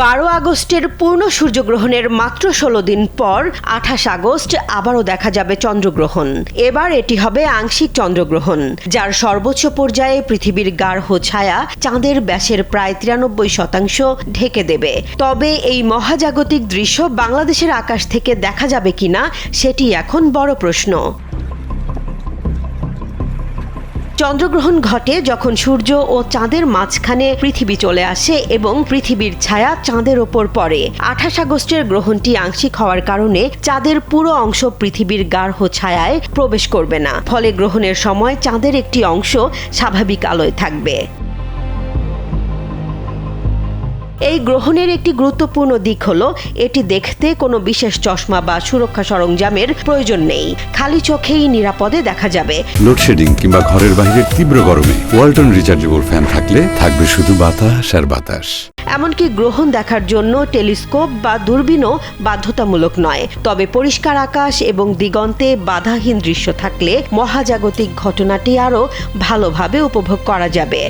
12 আগস্টের পূর্ণ সূর্যগ্রহণের মাত্র 16 দিন পর 28 আগস্ট আবারও দেখা যাবে চন্দ্রগ্রহণ। এবার এটি হবে আংশিক চন্দ্রগ্রহণ, যার সর্বোচ্চ পর্যায়ে পৃথিবীর গাঢ় ছায়া চাঁদের ব্যাসের প্রায় 93% ঢেকে দেবে। তবে এই মহাজাগতিক দৃশ্য বাংলাদেশের আকাশ থেকে দেখা যাবে কিনা সেটি এখন বড় প্রশ্ন। চন্দ্রগ্রহণ ঘটে যখন সূর্য ও চাঁদের মাঝখানে পৃথিবী চলে আসে এবং পৃথিবীর ছায়া চাঁদের ওপর পড়ে। 28 আগস্টের গ্রহণটি আংশিক হওয়ার কারণে চাঁদের পুরো অংশ পৃথিবীর গাঢ় ছায়ায় প্রবেশ করবে না, ফলে গ্রহণের সময় চাঁদের একটি অংশ স্বাভাবিক আলোয় থাকবে। এই গ্রহণের একটি গুরুত্বপূর্ণ দিক হলো এটি দেখতে কোনো বিশেষ চশমা বা সুরক্ষা সরঞ্জামের প্রয়োজন নেই, খালি চোখেই নিরাপদে দেখা যাবে। লোডশেডিং কিংবা ঘরের বাইরের তীব্র গরমে ওয়ালটন রিচার্জেবল ফ্যান থাকলে থাকবে শুধু বাতাস আর বাতাস। এমনকি গ্রহণ দেখার জন্য টেলিস্কোপ বা দূরবীনও বাধ্যতামূলক নয়। তবে পরিষ্কার আকাশ এবং দিগন্তে বাধাহীন দৃশ্য থাকলে মহাজাগতিক ঘটনাটি আরও ভালোভাবে উপভোগ করা যাবে।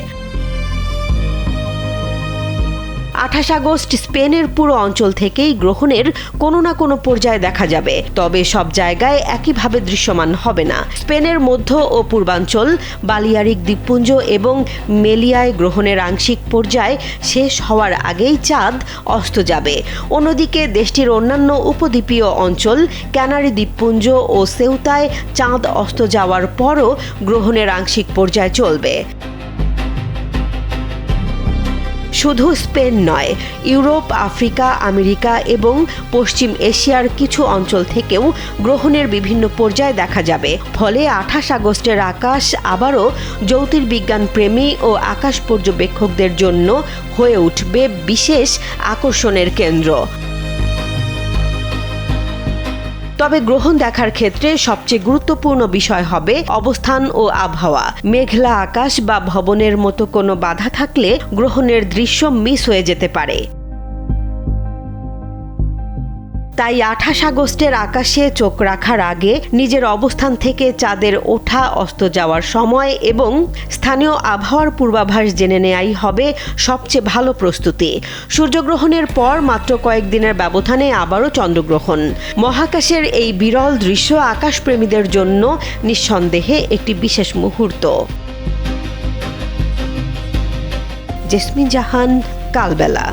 28 আগস্ট স্পেনের পুরো অঞ্চল থেকেই গ্রহণের কোনো না কোনো পর্যায়ে দেখা যাবে, তবে সব জায়গায় একইভাবে দৃশ্যমান হবে না। স্পেনের মধ্য ও পূর্বাঞ্চল, বালিয়ারিক দ্বীপপুঞ্জ এবং মেলিয়ায় গ্রহণের আংশিক পর্যায় শেষ হওয়ার আগেই চাঁদ অস্ত যাবে। অন্যদিকে দেশটির অন্যান্য উপদ্বীপীয় অঞ্চল, ক্যানারি দ্বীপপুঞ্জ ও সেউতায় চাঁদ অস্ত যাওয়ার পরও গ্রহণের আংশিক পর্যায় চলবে। শুধু স্পেন নয়, ইউরোপ, আফ্রিকা, আমেরিকা এবং পশ্চিম এশিয়ার কিছু অঞ্চল থেকেও গ্রহণের বিভিন্ন পর্যায়ে দেখা যাবে। ফলে 28 আগস্টের আকাশ আবারও জ্যোতির্বিজ্ঞান প্রেমী ও আকাশ পর্যবেক্ষকদের জন্য হয়ে উঠবে বিশেষ আকর্ষণের কেন্দ্র। তবে গ্রহণ দেখার ক্ষেত্রে সবচেয়ে গুরুত্বপূর্ণ বিষয় হবে অবস্থান ও আবহাওয়া। মেঘলা আকাশ বা ভবনের মতো কোনো বাধা থাকলে গ্রহণের দৃশ্য মিস হয়ে যেতে পারে। তাই 28 আগস্টের আকাশে চোখ রাখার আগে নিজের অবস্থান থেকে চাঁদের ওঠা অস্ত যাওয়ার সময় এবং স্থানীয় আবহাওয়ার পূর্বাভাস জেনে নেয়াই হবে সবচেয়ে ভালো প্রস্তুতি। সূর্যগ্রহণের পর মাত্র কয়েকদিনের ব্যবধানে আবারও চন্দ্রগ্রহণ। মহাকাশের এই বিরল দৃশ্য আকাশপ্রেমীদের জন্য নিঃসন্দেহে একটি বিশেষ মুহূর্ত। জেসমিন জাহান, কালবেলা।